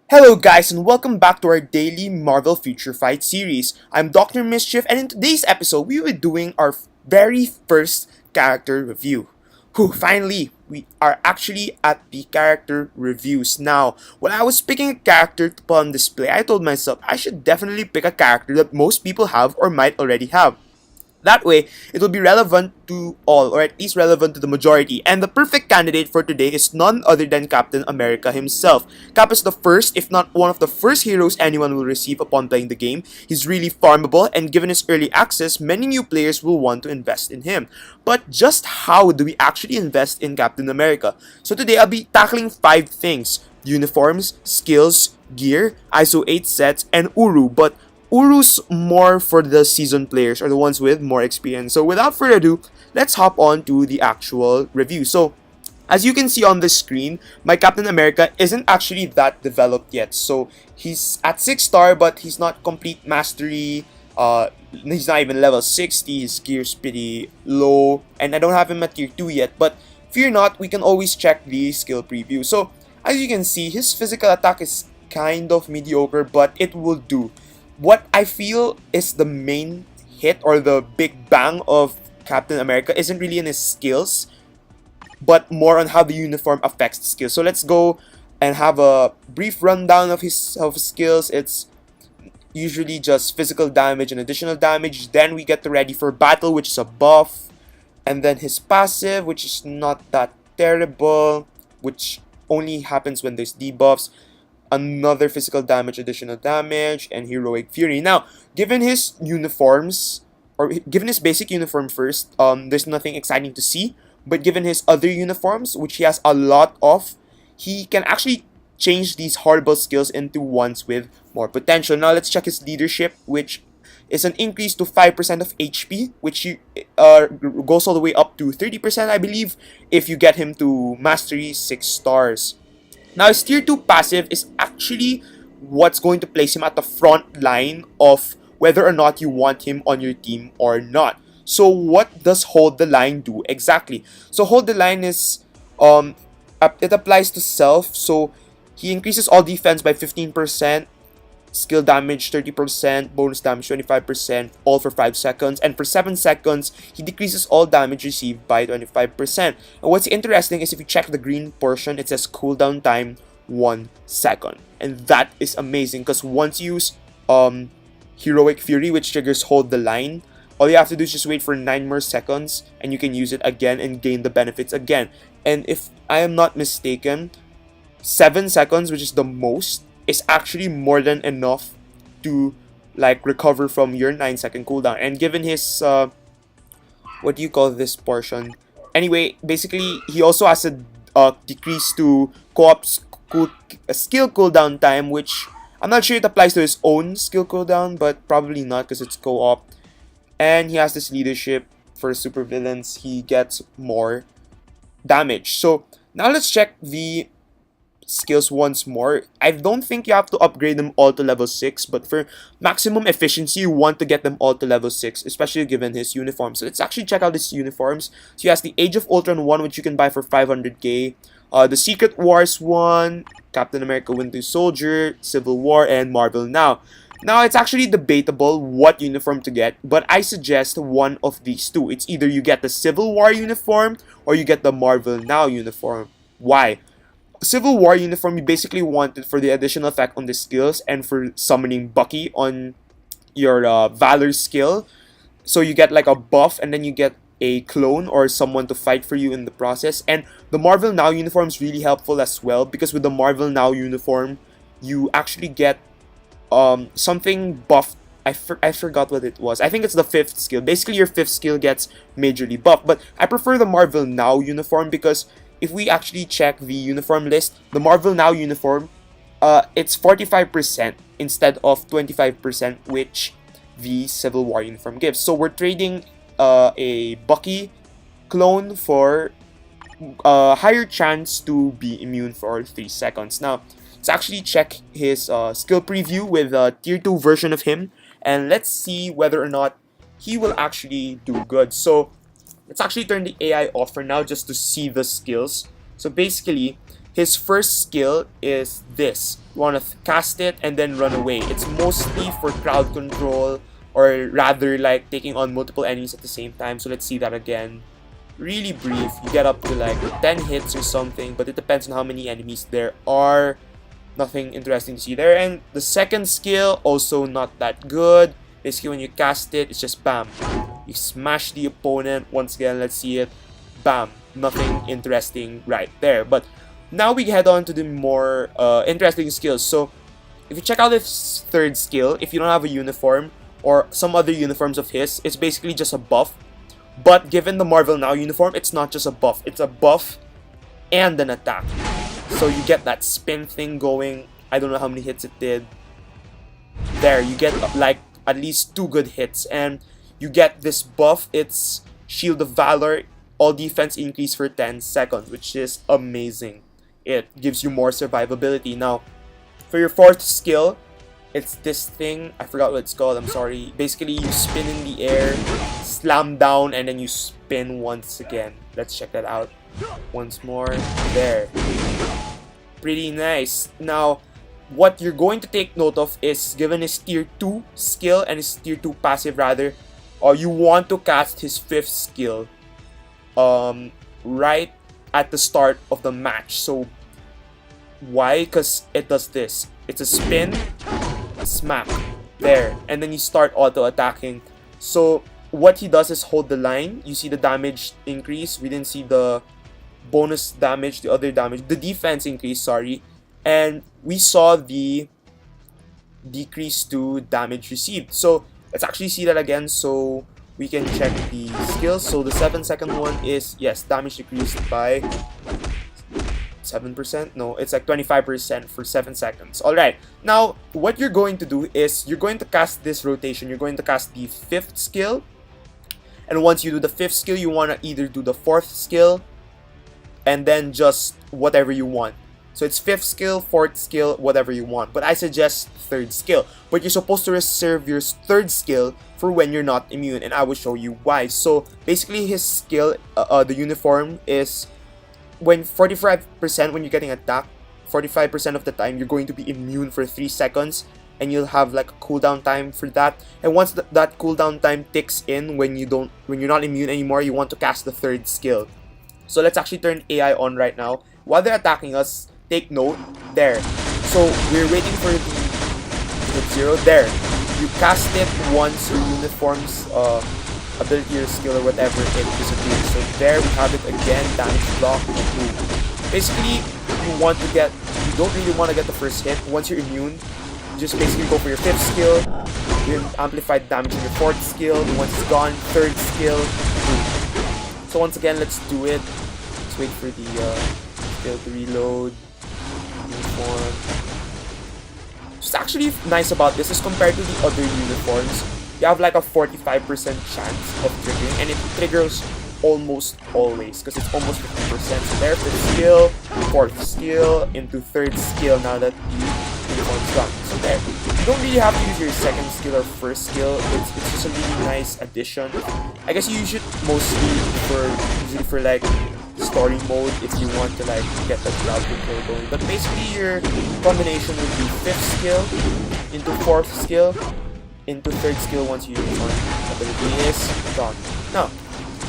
Hello guys and welcome back to our daily Marvel Future Fight series. I'm Dr. Mischief and in today's episode we will be doing our very first character review. Finally, we are actually at the character reviews. Now, when I was picking a character to put on display, I told myself I should definitely pick a character that most people have or might already have. That way, it will be relevant to all, or at least relevant to the majority. And the perfect candidate for today is none other than Captain America himself. Cap is the first, if not one of the first heroes anyone will receive upon playing the game. He's really farmable, and given his early access, many new players will want to invest in him. But just how do we actually invest in Captain America? So today, I'll be tackling 5 things: uniforms, skills, gear, ISO 8 sets, and Uru. But Uru's more for the seasoned players or the ones with more experience. So without further ado, let's hop on to the actual review. So as you can see on the screen, my Captain America isn't actually that developed yet. So he's at 6 star, but he's not complete mastery. He's not even level 60. His gear's pretty low, and I don't have him at tier 2 yet. But fear not, we can always check the skill preview. So as you can see, his physical attack is kind of mediocre, but it will do. What I feel is the main hit or the big bang of Captain America isn't really in his skills, but more on how the uniform affects the skills. So let's go and have a brief rundown of his skills. It's usually just physical damage and additional damage. Then we get to ready for battle, which is a buff. And then his passive, which is not that terrible, which only happens when there's debuffs. Another physical damage, additional damage, and heroic fury. Now, given his uniforms, or given his basic uniform first, there's nothing exciting to see. But given his other uniforms, which he has a lot of, he can actually change these horrible skills into ones with more potential. Now, let's check his leadership, which is an increase to 5% of HP, which goes all the way up to 30%, I believe, if you get him to mastery 6 stars. Now, his tier 2 passive is actually what's going to place him at the front line of whether or not you want him on your team or not. So what does Hold the Line do exactly? So Hold the Line is, it applies to self, so he increases all defense by 15%, skill damage 30%, bonus damage 25%, all for 5 seconds. And for 7 seconds, he decreases all damage received by 25%. And what's interesting is if you check the green portion, it says cooldown time 1 second. And that is amazing because once you use Heroic Fury, which triggers Hold the Line, all you have to do is just wait for 9 more seconds and you can use it again and gain the benefits again. And if I am not mistaken, 7 seconds, which is the most, is actually more than enough to like recover from your 9-second cooldown. And given his what do you call this portion? Anyway, basically he also has a decrease to skill cooldown time, which I'm not sure it applies to his own skill cooldown, but probably not because it's co-op. And he has this leadership for supervillains. He gets more damage. So now let's check the skills once more. I don't think you have to upgrade them all to level 6, but for maximum efficiency, you want to get them all to level 6, especially given his uniform. So let's actually check out his uniforms. So he has the Age of Ultron 1, which you can buy for 500k, the Secret Wars 1, Captain America Winter Soldier, Civil War, and Marvel Now. Now, it's actually debatable what uniform to get, but I suggest one of these two. It's either you get the Civil War uniform or you get the Marvel Now uniform. Why? Civil War uniform, you basically want it for the additional effect on the skills and for summoning Bucky on your Valor skill. So you get like a buff and then you get a clone or someone to fight for you in the process. And the Marvel Now uniform is really helpful as well because with the Marvel Now uniform, you actually get something buffed. I forgot what it was. I think it's the 5th skill. Basically, your 5th skill gets majorly buffed. But I prefer the Marvel Now uniform because if we actually check the uniform list, the Marvel Now uniform, it's 45% instead of 25%, which the Civil War uniform gives. So we're trading a Bucky clone for a higher chance to be immune for 3 seconds. Now, let's actually check his skill preview with a tier 2 version of him, and let's see whether or not he will actually do good. So let's actually turn the AI off for now just to see the skills. So basically, his first skill is this. You want to cast it and then run away. It's mostly for crowd control, or rather like taking on multiple enemies at the same time. So let's see that again. Really brief. You get up to like 10 hits or something, but it depends on how many enemies there are. Nothing interesting to see there. And the second skill, also not that good. Basically, when you cast it, it's just bam. You smash the opponent. Once again, let's see it. Bam. Nothing interesting right there. But now we head on to the more interesting skills. So if you check out his third skill, if you don't have a uniform or some other uniforms of his, it's basically just a buff. But given the Marvel Now uniform, it's not just a buff. It's a buff and an attack. So you get that spin thing going. I don't know how many hits it did. There, you get like at least 2 good hits. And you get this buff. It's Shield of Valor. All defense increase for 10 seconds, which is amazing. It gives you more survivability. Now, for your fourth skill, it's this thing. I forgot what it's called. I'm sorry. Basically, you spin in the air, slam down, and then you spin once again. Let's check that out. Once more. There. Pretty nice. Now, what you're going to take note of is, given his tier 2 skill and his tier 2 passive rather, you want to cast his 5th skill right at the start of the match. So, why? Because it does this. It's a spin, smack, there, and then you start auto-attacking. So what he does is hold the line. You see the damage increase. We didn't see the bonus damage, the other damage, the defense increase, sorry. And we saw the decrease to damage received. So let's actually see that again so we can check the skills. So the 7-second one is, yes, damage decreased by 7%? No, it's like 25% for 7 seconds. Alright, now what you're going to do is you're going to cast this rotation. You're going to cast the 5th skill. And once you do the 5th skill, you want to either do the 4th skill and then just whatever you want. So it's 5th skill, 4th skill, whatever you want. But I suggest 3rd skill. But you're supposed to reserve your 3rd skill for when you're not immune. And I will show you why. So basically his skill, the uniform is when 45% when you're getting attacked, 45% of the time you're going to be immune for 3 seconds. And you'll have like a cooldown time for that. And once that cooldown time ticks in, when you're not immune anymore, you want to cast the 3rd skill. So let's actually turn AI on right now. While they're attacking us, take note, there. So we're waiting for the hit 0, there. You cast it once your uniform's ability or skill or whatever, it disappears. So there we have it again, damage block, boom. Basically, you don't really want to get the first hit. Once you're immune, you just basically go for your 5th skill, you amplify damage on your 4th skill, once it's gone, 3rd skill, boom. So once again, let's do it. Let's wait for the skill to reload. Uniform. What's actually nice about this is compared to the other uniforms, you have like a 45% chance of triggering, and it triggers almost always because it's almost 50%. So there, 5th skill, 4th skill, into 3rd skill now that the uniform's done. So there, you don't really have to use your 2nd skill or 1st skill. It's just a really nice addition. I guess you use it usually for like story mode if you want to like get the crowd control going. But basically your combination would be 5th skill into 4th skill into 3rd skill once your ability is done. Now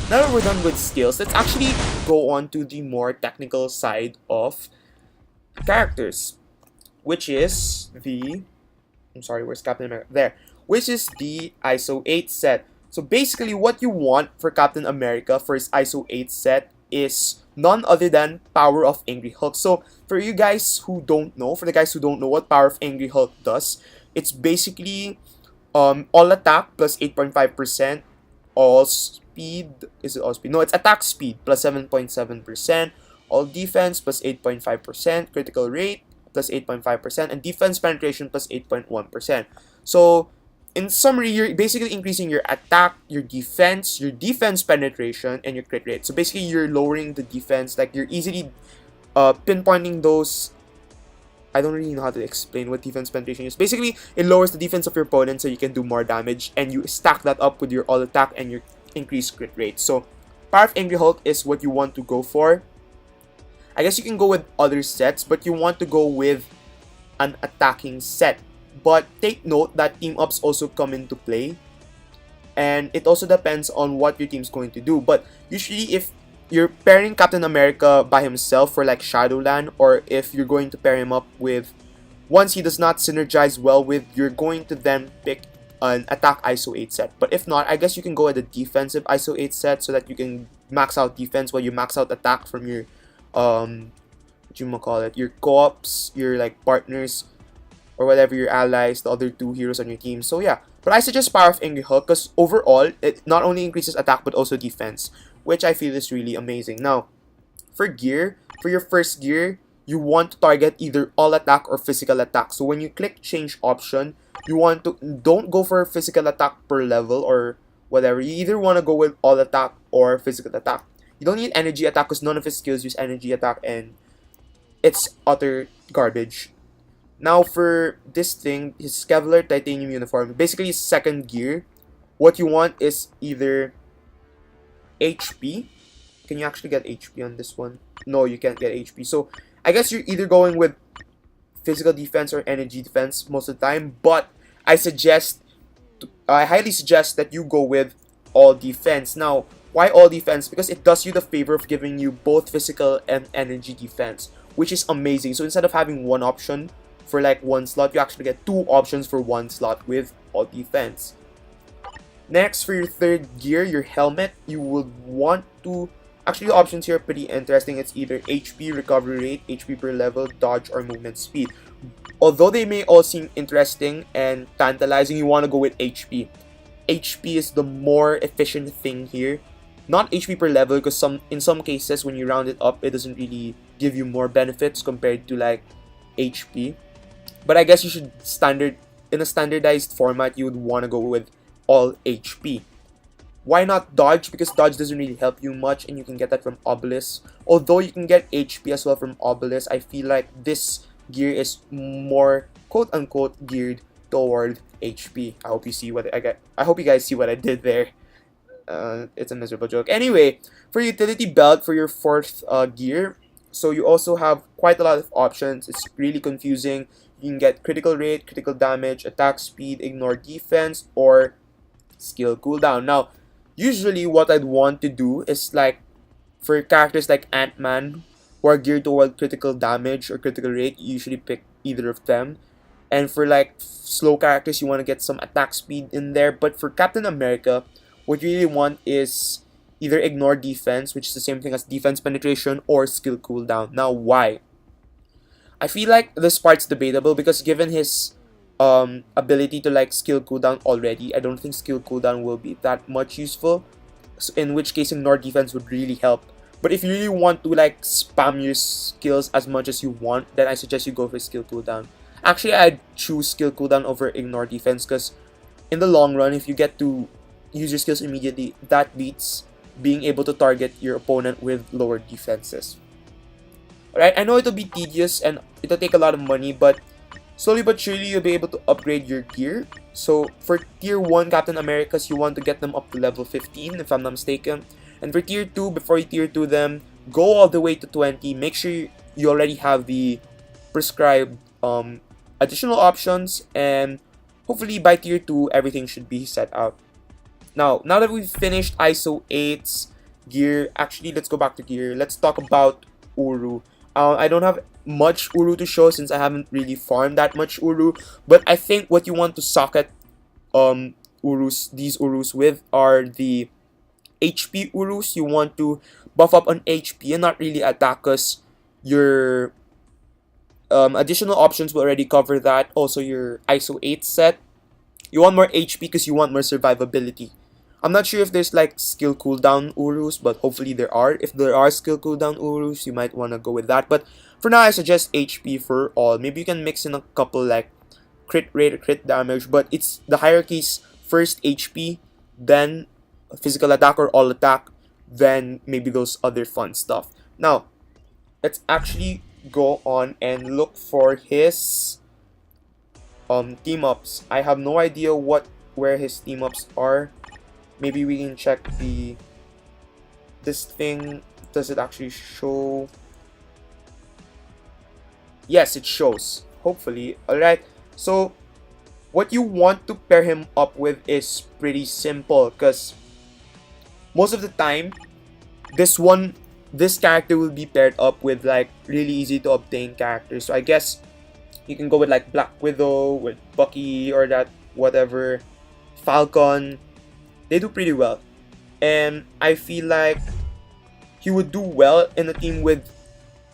that we're done with skills, let's actually go on to the more technical side of characters, which is the where's Captain America? There. Which is the ISO 8 set. So basically what you want for Captain America for his ISO 8 set is none other than Power of Angry Hulk. So for you guys who don't know, what Power of Angry Hulk does, it's basically all attack plus 8.5%, all speed, is it all speed? No, it's attack speed plus 7.7%, all defense plus 8.5%, critical rate plus 8.5%, and defense penetration plus 8.1%. So in summary, you're basically increasing your attack, your defense penetration, and your crit rate. So basically, you're lowering the defense. Like, you're easily pinpointing those. I don't really know how to explain what defense penetration is. Basically, it lowers the defense of your opponent so you can do more damage. And you stack that up with your all attack and your increased crit rate. So, Power of Angry Hulk is what you want to go for. I guess you can go with other sets, but you want to go with an attacking set. But take note that team ups also come into play, and it also depends on what your team's going to do. But usually if you're pairing Captain America by himself for like Shadowland, or if you're going to pair him up with, once he does not synergize well with, you're going to then pick an attack ISO 8 set. But if not, I guess you can go with a defensive ISO 8 set so that you can max out defense while you max out attack from your what you call it, your co-ops, your like partners, or whatever, your allies, the other two heroes on your team. So yeah, but I suggest Power of Angry Hulk because overall it not only increases attack but also defense, which I feel is really amazing. Now, for gear, for your first gear, you want to target either all attack or physical attack. So when you click change option, you want to, don't go for physical attack per level or whatever. You either want to go with all attack or physical attack. You don't need energy attack because none of his skills use energy attack and it's utter garbage. Now for this thing, his Kevlar Titanium Uniform, basically his second gear, what you want is either HP. Can you actually get HP on this one? No, you can't get HP. So I guess you're either going with physical defense or energy defense most of the time, but I highly suggest that you go with all defense. Now, why all defense? Because it does you the favor of giving you both physical and energy defense, which is amazing. So instead of having one option for like one slot, you actually get two options for one slot with all defense. Next, for your third gear, your helmet, you would want to, actually the options here are pretty interesting. It's either HP, recovery rate, HP per level, dodge, or movement speed. Although they may all seem interesting and tantalizing, you want to go with HP. HP is the more efficient thing here. Not HP per level, because in some cases when you round it up, it doesn't really give you more benefits compared to like HP. But I guess you should in a standardized format, you would want to go with all HP. Why not dodge? Because dodge doesn't really help you much and you can get that from Obelisk. Although you can get HP as well from Obelisk, I feel like this gear is more quote-unquote geared toward HP. I hope you guys see what I did there. It's a miserable joke. Anyway, for utility belt, for your fourth gear, so you also have quite a lot of options. It's really confusing. You can get critical rate, critical damage, attack speed, ignore defense, or skill cooldown. Now, usually what I'd want to do is like, for characters like Ant-Man, who are geared toward critical damage or critical rate, you usually pick either of them. And for like slow characters, you want to get some attack speed in there. But for Captain America, what you really want is either ignore defense, which is the same thing as defense penetration, or skill cooldown. Now, why? I feel like this part's debatable because given his ability to like skill cooldown already, I don't think skill cooldown will be that much useful. So in which case, ignore defense would really help. But if you really want to like spam your skills as much as you want, then I suggest you go for skill cooldown. Actually, I'd choose skill cooldown over ignore defense because in the long run, if you get to use your skills immediately, that beats being able to target your opponent with lower defenses. Alright, I know it'll be tedious and it'll take a lot of money, but slowly but surely you'll be able to upgrade your gear. So for tier 1 Captain Americas, you want to get them up to level 15 if I'm not mistaken. And for tier 2, before you tier 2 them, go all the way to 20. Make sure you already have the prescribed additional options, and hopefully by tier 2 everything should be set out. Now that we've finished ISO 8's gear, actually let's go back to gear. Let's talk about Uru. I don't have much Uru to show since I haven't really farmed that much Uru, but I think what you want to socket these Urus with are the HP Urus. You want to buff up on HP and not really attack, because your additional options will already cover that. Also your ISO 8 set, you want more HP because you want more survivability. I'm not sure if there's like skill cooldown Urus, but hopefully there are. If there are skill cooldown Urus, you might want to go with that. But for now, I suggest HP for all. Maybe you can mix in a couple like crit rate or crit damage, but it's the hierarchy's first HP, then physical attack or all attack, then maybe those other fun stuff. Now, let's actually go on and look for his team ups. I have no idea where his team ups are. Maybe we can check this thing. Does it actually show? Yes, it shows. Hopefully. Alright. So, what you want to pair him up with is pretty simple because most of the time, this one, this character will be paired up with like really easy to obtain characters. So I guess you can go with like Black Widow, with Bucky, or that whatever, Falcon. They do pretty well. And I feel like he would do well in a team with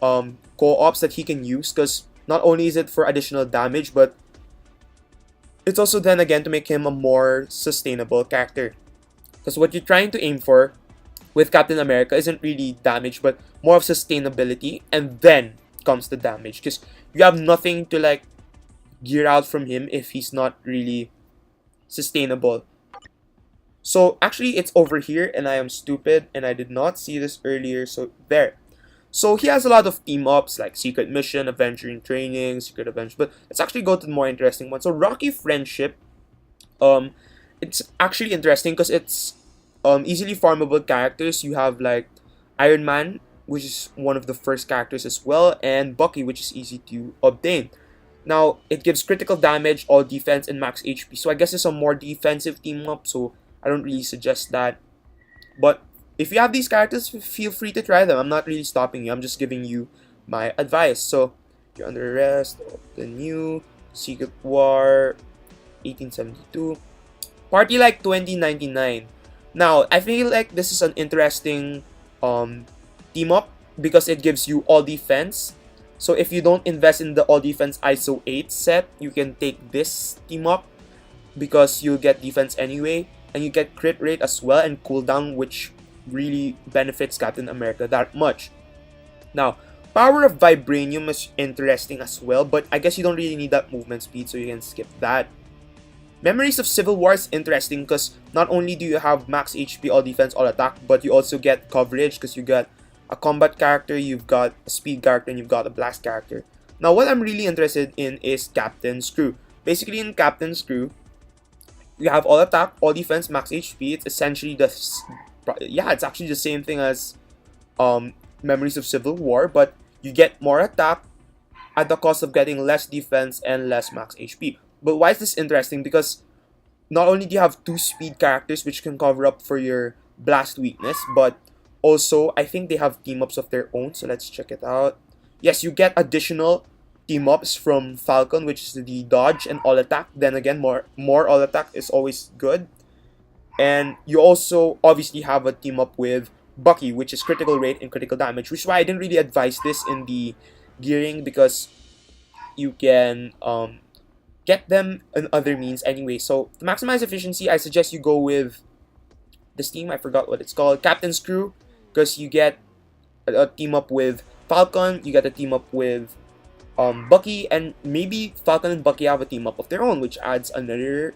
co-ops that he can use because not only is it for additional damage, but it's also then again to make him a more sustainable character. Because what you're trying to aim for with Captain America isn't really damage, but more of sustainability, and then comes the damage. Because you have nothing to like gear out from him if he's not really sustainable. So actually it's over here and I am stupid and I did not see this earlier, so there. So he has a lot of team ups like Secret Mission, Adventure in Training, Secret Adventure, but let's actually go to the more interesting one. So Rocky Friendship, um, it's actually interesting because it's easily farmable characters. You have like Iron Man, which is one of the first characters as well, and Bucky, which is easy to obtain. Now, it gives critical damage, all defense, and max HP. So I guess it's a more defensive team up, so I don't really suggest that. But if you have these characters, feel free to try them. I'm not really stopping you. I'm just giving you my advice. So, you're under arrest, the new Secret War, 1872. Party like 2099. Now, I feel like this is an interesting team up because it gives you all defense. So if you don't invest in the all defense ISO 8 set, you can take this team up because you'll get defense anyway, and you get crit rate as well and cooldown, which really benefits Captain America that much. Now, Power of Vibranium is interesting as well, but I guess you don't really need that movement speed, so you can skip that. Memories of Civil War is interesting because not only do you have max HP, all defense, all attack, but you also get coverage because you got a combat character, you've got a speed character, and you've got a blast character. Now, what I'm really interested in is Captain's Crew. Basically, in Captain's Crew, you have all attack, all defense, max HP. It's essentially it's actually the same thing as Memories of Civil War, but you get more attack at the cost of getting less defense and less max HP. But why is this interesting? Because not only do you have two speed characters which can cover up for your blast weakness, but also I think they have team ups of their own. So let's check it out. Yes, you get additional team ups from Falcon, which is the dodge and all attack. Then again, more all attack is always good. And you also obviously have a team up with Bucky, which is critical rate and critical damage, which is why I didn't really advise this in the gearing because you can get them in other means anyway. So to maximize efficiency, I suggest you go with this team. I forgot what it's called, Captain's Crew, because you get a team up with Falcon, you get a team up with Bucky, and maybe Falcon and Bucky have a team up of their own, which adds another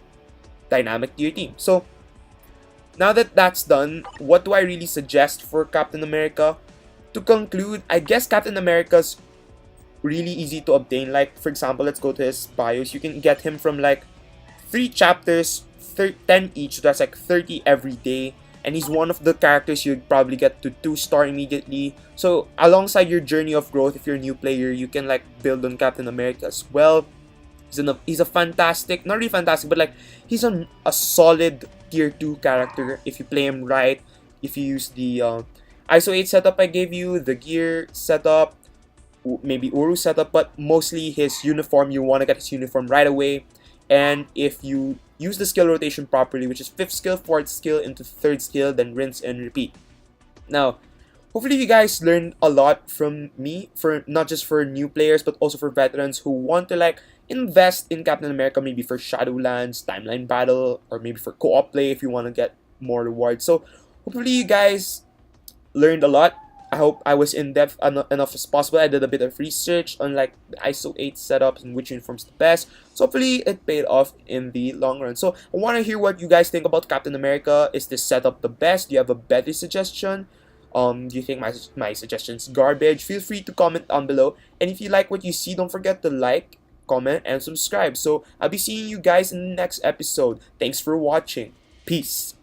dynamic to your team. So now that that's done, what do I really suggest for Captain America? To conclude, I guess Captain America's really easy to obtain. Like, for example, let's go to his bios. You can get him from like 3 chapters, 10 each, so that's like 30 every day. And he's one of the characters you'd probably get to 2-star immediately. So alongside your journey of growth, if you're a new player, you can like build on Captain America as well. He's a fantastic, not really fantastic, but like he's a solid tier 2 character if you play him right. If you use the ISO 8 setup I gave you, the gear setup, maybe Uru setup, but mostly his uniform, you want to get his uniform right away. And if you use the skill rotation properly, which is 5th skill, 4th skill into 3rd skill, then rinse and repeat. Now, hopefully you guys learned a lot from me, for not just for new players, but also for veterans who want to like invest in Captain America, maybe for Shadowlands, Timeline Battle, or maybe for co-op play if you want to get more rewards. So hopefully you guys learned a lot. I hope I was in depth enough as possible. I did a bit of research on like the ISO 8 setups and which uniform's the best. So hopefully it paid off in the long run. So I want to hear what you guys think about Captain America. Is this setup the best? Do you have a better suggestion? Do you think my suggestion's garbage? Feel free to comment down below. And if you like what you see, don't forget to like, comment, and subscribe. So I'll be seeing you guys in the next episode. Thanks for watching. Peace.